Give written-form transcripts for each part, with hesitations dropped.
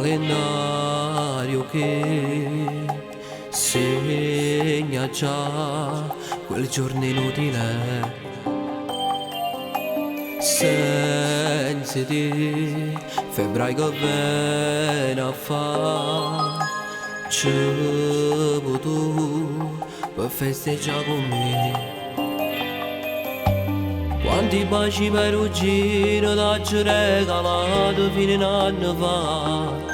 calendario che segna già quel giorno inutile. Senza di febbraio che viene a fa, c'è tu per festeggiare con me. Quanti baci per un giro t'ho regalato fino a un anno fa.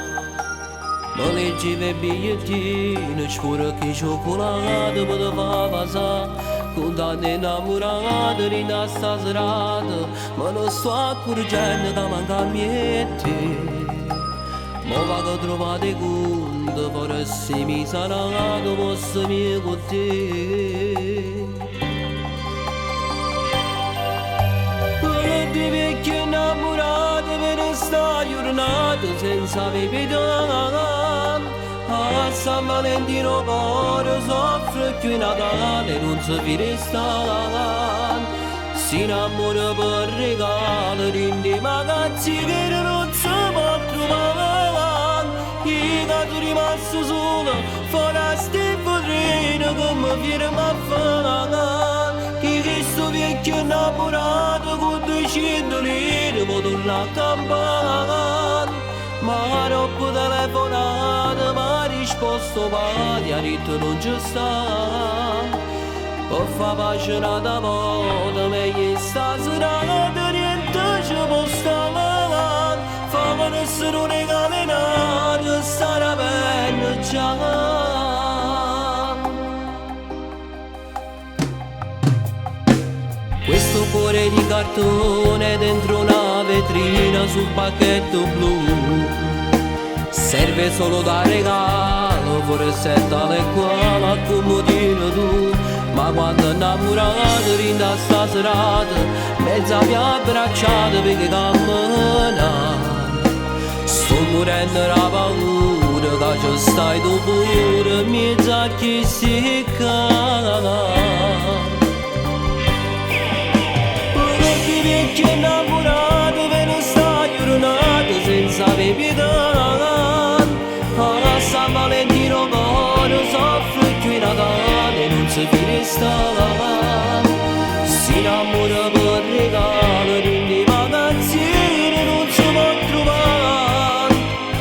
Ma leggevo i bigliettini, scuro che cioccolato poteva passare. Con tante innamorate in sta serata, ma non sto accorgendo che manca a miete. Ma vado a trovare conto, per se mi sarà posso mio con te. Di vecchi innamorati per sta giornata senza bevità. A San Valentino cuore soffre più in Natale non si vede sta. Si innamora per regalo di magazzi che non si può trovare. Io che rimasto solo fuori a sti treno che mi firma a fare. Che sto vecchio innamorato con 200 lire può tornare a campare. Ma dopo telefonata mi ha risposto pari, ha detto non ci sta. Per fa pace un'altra volta, meglio stasera niente ci può stare. Fammi essere un regalo, stare bene già. Questo cuore di cartone dentro una vetrina sul pacchetto blu serve solo da regalo, forse è tale quale a comodino tu. Ma quando innamorato rinda sta serata, mezza mia abbracciata perché cammina. Sto morendo da paura che ci stai tu pure, mezza chi si cala. Vecchio innamorato per sta giornata senza bevità. A San Valentino cuore soffre più in Natale non si vede sta. Si innamora per regalo di magazzini non si può trovare.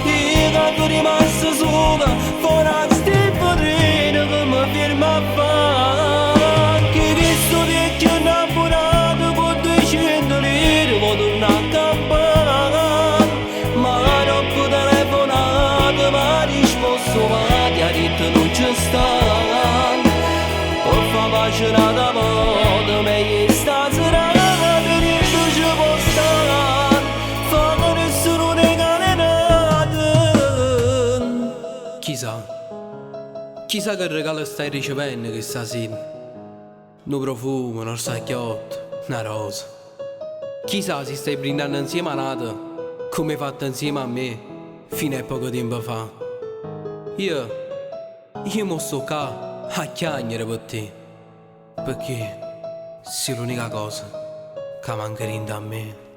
Io che rimasto sola fuori a sti treno che mi firma a fare. Che questo vecchio innamorato con 200 lire può tornare a campare. Ma dopo telefonata mi ha risposto pari, ha detto non ci sta. Per fa pace un'altra volta, meglio stasera niente ci può stare. Fammi nessuno regalato. Chissà che regalo stai ricevendo questa sera. Un profumo, un orsacchiotto, una rosa. Chissà se stai brindando insieme a Nata, come hai fatto insieme a me, fino a poco tempo fa. Io mo sto qua a chiagnere per te, perché sei l'unica cosa che manca a me.